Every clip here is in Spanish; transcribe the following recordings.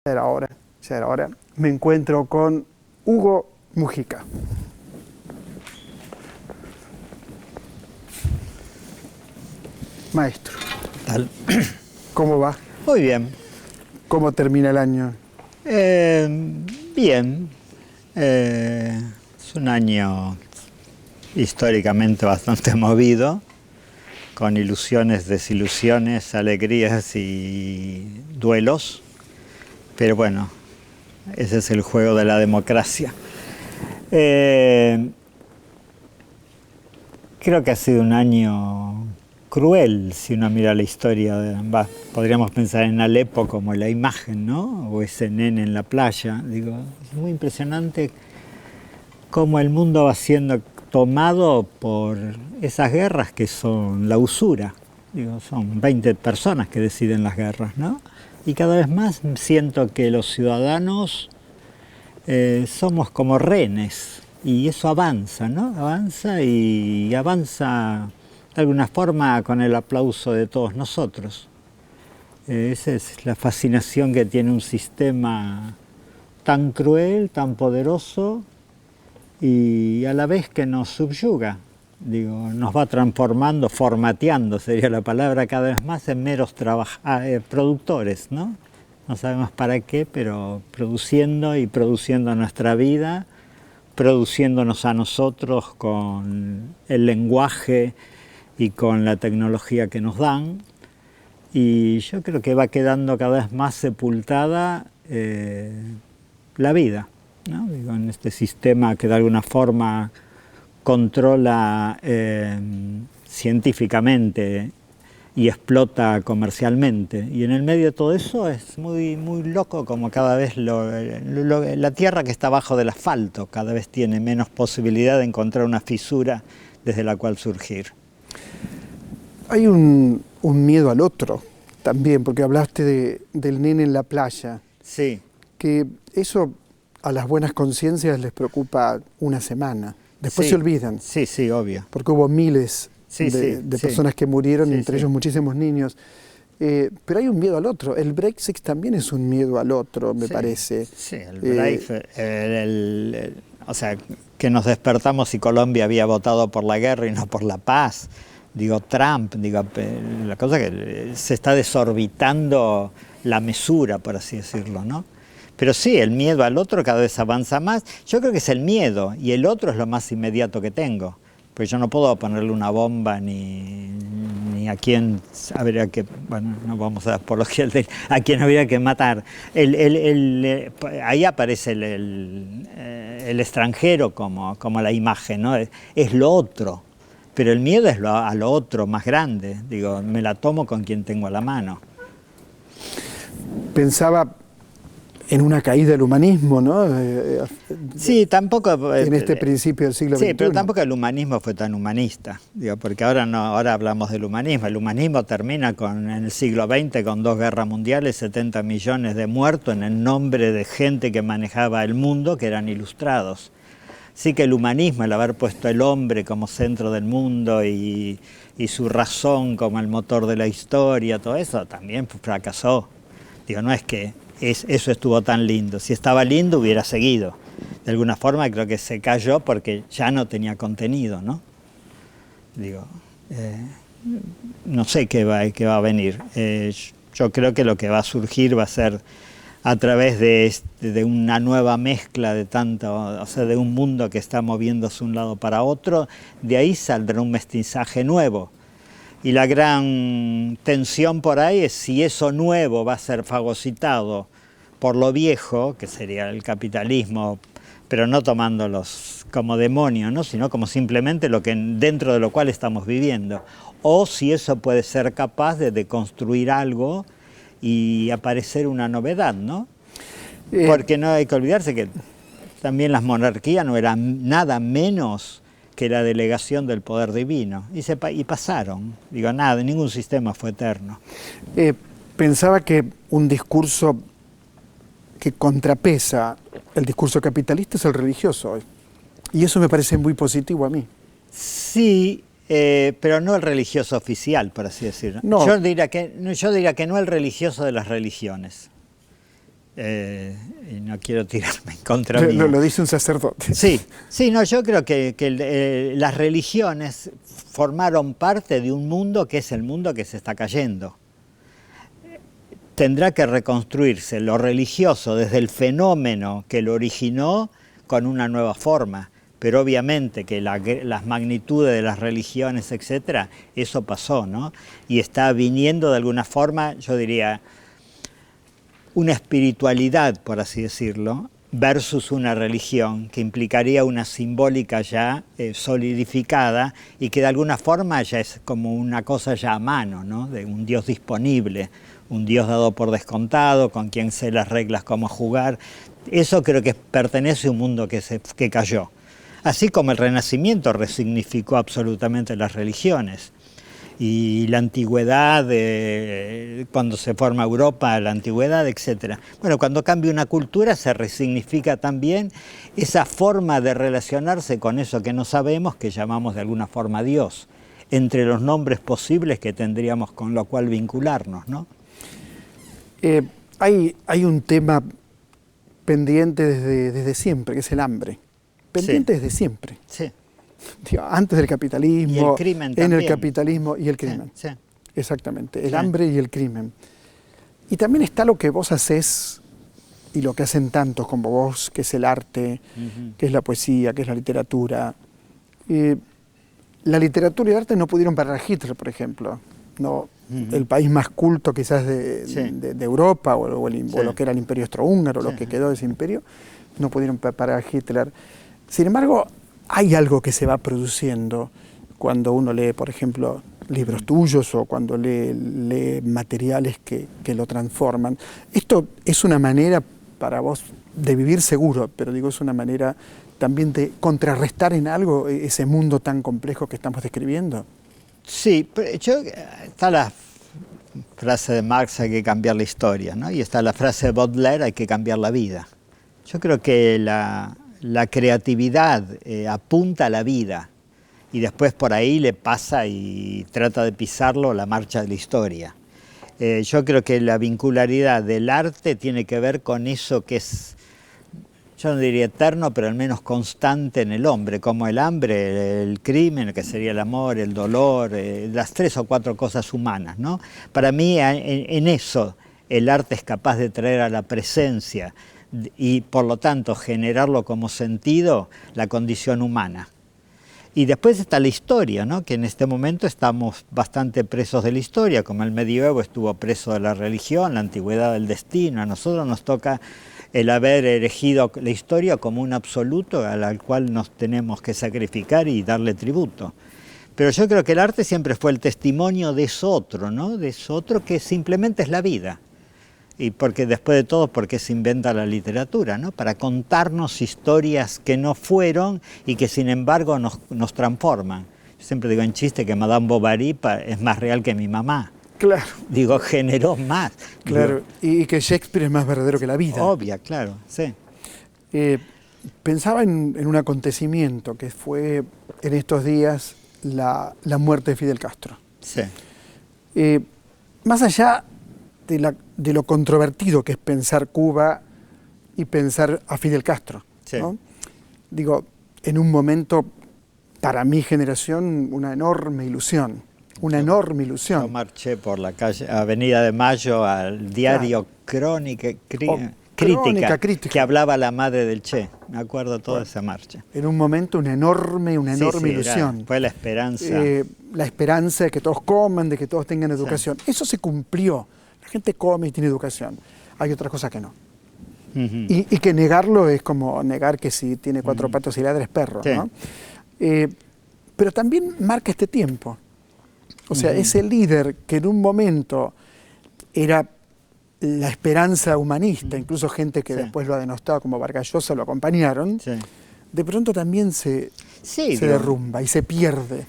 Era hora, ya era hora. Me encuentro con Hugo Mujica. Maestro, Tal. ¿cómo va? Muy bien. ¿Cómo termina el año? Bien. Es un año históricamente bastante movido, con ilusiones, desilusiones, alegrías y duelos. Pero bueno, ese es el juego de la democracia. Creo que ha sido un año cruel si uno mira la historia. Podríamos pensar en Alepo como la imagen, ¿no? O ese nene en la playa. Digo, es muy impresionante cómo el mundo va siendo tomado por esas guerras que son la usura. Digo, son 20 personas que deciden las guerras, ¿no? Y cada vez más siento que los ciudadanos somos como rehenes. Y eso avanza, ¿no? Avanza y avanza de alguna forma con el aplauso de todos nosotros. Esa es la fascinación que tiene un sistema tan cruel, tan poderoso y a la vez que nos subyuga. Digo, nos va transformando, formateando sería la palabra, cada vez más en meros productores, ¿no? No sabemos para qué, pero produciendo y produciendo nuestra vida, produciéndonos a nosotros con el lenguaje y con la tecnología que nos dan. Y yo creo que va quedando cada vez más sepultada la vida, ¿no? Digo, en este sistema que de alguna forma controla científicamente y explota comercialmente. Y en el medio de todo eso es muy, muy loco como cada vez la tierra que está abajo del asfalto cada vez tiene menos posibilidad de encontrar una fisura desde la cual surgir. Hay un miedo al otro también, porque hablaste del nene en la playa. Sí. Que eso a las buenas conciencias les preocupa una semana. Después sí, se olvidan. Sí, sí, obvio. Porque hubo miles de personas que murieron, entre ellos muchísimos niños. Pero hay un miedo al otro. El Brexit también es un miedo al otro, me parece. Sí, el Brexit, o sea, que nos despertamos y Colombia había votado por la guerra y no por la paz. Digo, Trump, la cosa que se está desorbitando la mesura, por así decirlo, ¿no? Pero sí, el miedo al otro cada vez avanza más. Yo creo que es el miedo y el otro es lo más inmediato que tengo. Pues yo no puedo ponerle una bomba ni a quién habría que, bueno, no vamos a dar apología a quién habría que matar. Ahí aparece el extranjero como la imagen, ¿no? Es lo otro. Pero el miedo es a lo otro más grande. Digo, me la tomo con quien tengo a la mano. Pensaba en una caída del humanismo, ¿no? Sí, tampoco... en este principio del siglo XXI. Sí, pero tampoco el humanismo fue tan humanista. Digo, porque ahora hablamos del humanismo. El humanismo termina en el siglo XX con 2 guerras mundiales, 70 millones de muertos en el nombre de gente que manejaba el mundo, que eran ilustrados. Sí que el humanismo, el haber puesto el hombre como centro del mundo y su razón como el motor de la historia, todo eso también fracasó. Digo, no es que eso estuvo tan lindo. Si estaba lindo hubiera seguido. De alguna forma creo que se cayó porque ya no tenía contenido, ¿no? Digo, no sé qué va a venir. Yo creo que lo que va a surgir va a ser a través de una nueva mezcla de o sea, de un mundo que está moviéndose de un lado para otro. De ahí saldrá un mestizaje nuevo. Y la gran tensión por ahí es si eso nuevo va a ser fagocitado por lo viejo, que sería el capitalismo, pero no tomándolos como demonios, ¿no? Sino como simplemente dentro de lo cual estamos viviendo. O si eso puede ser capaz de construir algo y aparecer una novedad, ¿no? Porque no hay que olvidarse que también las monarquías no eran nada menos que la delegación del poder divino, y pasaron. Digo, ningún sistema fue eterno. Pensaba que un discurso que contrapesa el discurso capitalista es el religioso hoy. Y eso me parece muy positivo a mí. Sí, pero no el religioso oficial, por así decirlo. No. Yo diría que no el religioso de las religiones. Y no quiero tirarme en contra mío. Lo dice un sacerdote. Sí, sí, no, yo creo que las religiones formaron parte de un mundo que es el mundo que se está cayendo. Tendrá que reconstruirse lo religioso desde el fenómeno que lo originó con una nueva forma. Pero obviamente que las magnitudes de las religiones, etcétera, eso pasó, ¿no? Y está viniendo de alguna forma, yo diría, una espiritualidad, por así decirlo, versus una religión, que implicaría una simbólica ya solidificada y que de alguna forma ya es como una cosa ya a mano, ¿no? De un Dios disponible, un Dios dado por descontado, con quien sé las reglas cómo jugar. Eso creo que pertenece a un mundo que cayó. Así como el Renacimiento resignificó absolutamente las religiones. Y la antigüedad, cuando se forma Europa, la antigüedad, etc. Bueno, cuando cambia una cultura se resignifica también esa forma de relacionarse con eso que no sabemos, que llamamos de alguna forma Dios, entre los nombres posibles que tendríamos con lo cual vincularnos, ¿no? Hay un tema pendiente desde siempre, que es el hambre. Pendiente Sí. desde siempre. Sí. Antes del capitalismo, Y el crimen en también. el capitalismo y el crimen. Sí. Exactamente, el Sí. hambre y el crimen. Y también está lo que vos hacés y lo que hacen tantos como vos, que es el arte, que es la poesía, que es la literatura. La literatura y el arte no pudieron parar a Hitler, por ejemplo. No, el país más culto quizás de Europa o lo que era el imperio austrohúngaro, lo que quedó de ese imperio, no pudieron parar a Hitler. Sin embargo, hay algo que se va produciendo cuando uno lee, por ejemplo, libros tuyos o cuando lee materiales que lo transforman. Esto es una manera para vos de vivir seguro, pero digo, es una manera también de contrarrestar en algo ese mundo tan complejo que estamos describiendo. Sí, pero está la frase de Marx, hay que cambiar la historia, ¿no? Y está la frase de Baudelaire, hay que cambiar la vida. Yo creo que la creatividad apunta a la vida y después por ahí le pasa y trata de pisarlo la marcha de la historia. Yo creo que la vincularidad del arte tiene que ver con eso que es, yo no diría eterno, pero al menos constante en el hombre, como el hambre, el crimen, que sería el amor, el dolor, las 3 o 4 cosas humanas, ¿no? Para mí en eso el arte es capaz de traer a la presencia y por lo tanto generarlo como sentido la condición humana. Y después está la historia, ¿no? Que en este momento estamos bastante presos de la historia, como el medioevo estuvo preso de la religión, la antigüedad del destino. A nosotros nos toca el haber elegido la historia como un absoluto al cual nos tenemos que sacrificar y darle tributo. Pero yo creo que el arte siempre fue el testimonio de eso otro, ¿no? De eso otro que simplemente es la vida. Y porque después de todo, porque se inventa la literatura, ¿no? Para contarnos historias que no fueron y que sin embargo nos transforman. Yo siempre digo en chiste que Madame Bovary es más real que mi mamá. Claro. Digo, generó más. Claro, y que Shakespeare es más verdadero que la vida. Obvia, claro, sí. Pensaba en un acontecimiento que fue en estos días la muerte de Fidel Castro. Sí. Más allá de lo controvertido que es pensar Cuba y pensar a Fidel Castro, Sí. ¿no? Digo, en un momento, para mi generación, una enorme ilusión. Una enorme ilusión. Yo marché por la calle Avenida de Mayo al diario Crónica Crítica, que hablaba la madre del Che. Me acuerdo toda esa marcha. En un momento una enorme ilusión. Fue la esperanza. La esperanza de que todos coman, de que todos tengan educación. Sí. Eso se cumplió. La gente come y tiene educación. Hay otras cosas que no. Y que negarlo es como negar que si tiene 4 patos y ladra es perro, sí. ¿No? Pero también marca este tiempo. O sea, ese líder que en un momento era la esperanza humanista, incluso gente que después lo ha denostado como Vargas Llosa lo acompañaron, de pronto también se derrumba y se pierde.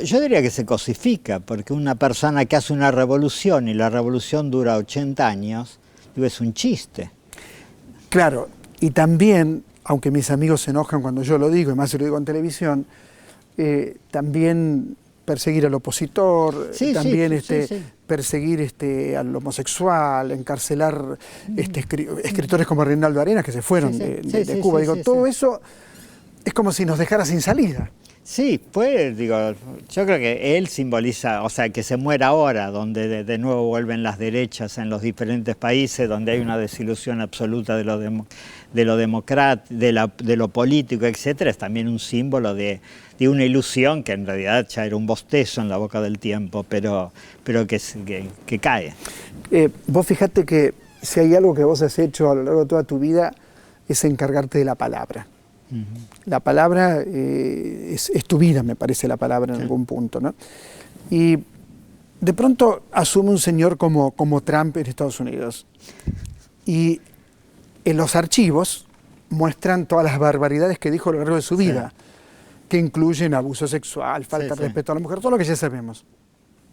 Yo diría que se cosifica, porque una persona que hace una revolución y la revolución dura 80 años, es un chiste. Claro, y también, aunque mis amigos se enojan cuando yo lo digo, y más se lo digo en televisión, también perseguir al opositor, Sí, también sí. perseguir al homosexual, encarcelar escritores como Reinaldo Arenas que se fueron de Cuba. Todo eso es como si nos dejara sin salida. Sí, pues digo, yo creo que él simboliza, o sea, que se muera ahora, donde de nuevo vuelven las derechas en los diferentes países, donde hay una desilusión absoluta de lo político, etcétera, es también un símbolo de una ilusión que en realidad ya era un bostezo en la boca del tiempo, pero que cae. Vos fijate que si hay algo que vos has hecho a lo largo de toda tu vida es encargarte de la palabra. La palabra es tu vida, me parece la palabra en algún punto, ¿no? Y de pronto asume un señor como Trump en Estados Unidos. Y en los archivos muestran todas las barbaridades que dijo a lo largo de su vida, que incluyen abuso sexual, falta de respeto a la mujer, todo lo que ya sabemos.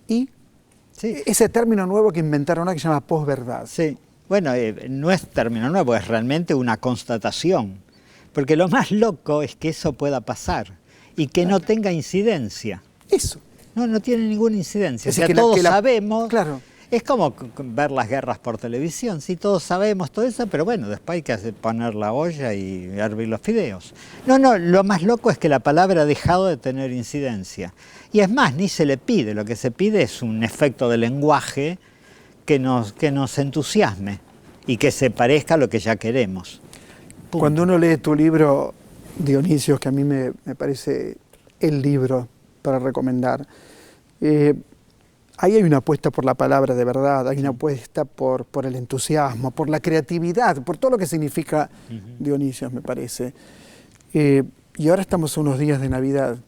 Y ese término nuevo que inventaron ahora que se llama posverdad. Sí, bueno, no es término nuevo, es realmente una constatación. Porque lo más loco es que eso pueda pasar y que no tenga incidencia. Eso. No tiene ninguna incidencia. Es o sea, que todos sabemos. Claro. Es como ver las guerras por televisión. Sí, todos sabemos todo eso, pero bueno, después hay que poner la olla y hervir los fideos. No, lo más loco es que la palabra ha dejado de tener incidencia. Y es más, ni se le pide. Lo que se pide es un efecto de lenguaje que nos entusiasme y que se parezca a lo que ya queremos. Cuando uno lee tu libro, Dionisios, que a mí me parece el libro para recomendar, ahí hay una apuesta por la palabra de verdad, hay una apuesta por el entusiasmo, por la creatividad, por todo lo que significa Dionisios, me parece. Y ahora estamos a unos días de Navidad,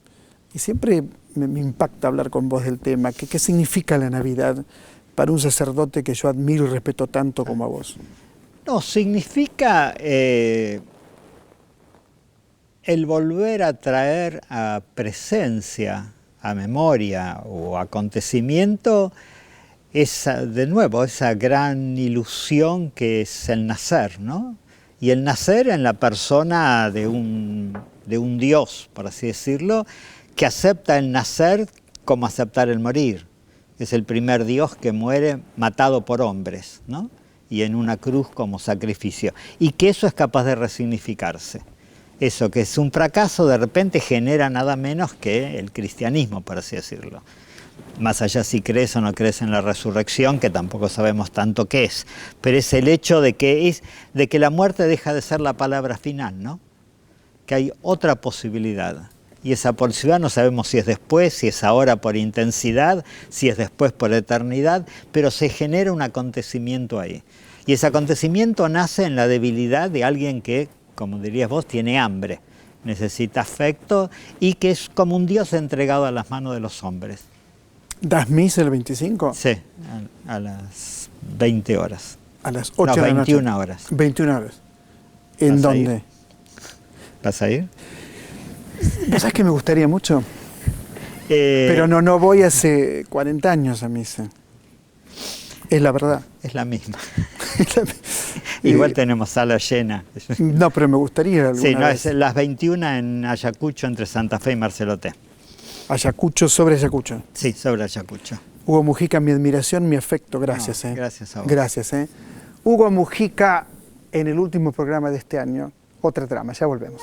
y siempre me impacta hablar con vos del tema. ¿Qué significa la Navidad para un sacerdote que yo admiro y respeto tanto como a vos? No, significa el volver a traer a presencia, a memoria o acontecimiento, de nuevo, esa gran ilusión que es el nacer, ¿no? Y el nacer en la persona de un Dios, por así decirlo, que acepta el nacer como aceptar el morir. Es el primer Dios que muere matado por hombres, ¿no? Y en una cruz como sacrificio, y que eso es capaz de resignificarse. Eso que es un fracaso de repente genera nada menos que el cristianismo, por así decirlo. Más allá si crees o no crees en la resurrección, que tampoco sabemos tanto qué es, pero es el hecho de que la muerte deja de ser la palabra final, ¿no? Que hay otra posibilidad. Y esa posibilidad no sabemos si es después, si es ahora por intensidad, si es después por eternidad, pero se genera un acontecimiento ahí. Y ese acontecimiento nace en la debilidad de alguien que, como dirías vos, tiene hambre, necesita afecto y que es como un Dios entregado a las manos de los hombres. ¿Das misa el 25? Sí, a las 20 horas. A las 8 de la noche. 21 horas. 21 horas. ¿En dónde? ¿Vas a ir? ¿Sabes que me gustaría mucho? Pero no voy hace 40 años a misa. Es la verdad. Es la misma. Igual tenemos sala llena. No, pero me gustaría alguna vez. Es las 21 en Ayacucho, entre Santa Fe y Marceloté. Ayacucho, sobre Ayacucho. Sí, sobre Ayacucho. Hugo Mujica, mi admiración, mi afecto. Gracias. Gracias a vos. Gracias. Hugo Mujica, en el último programa de este año, otra trama. Ya volvemos.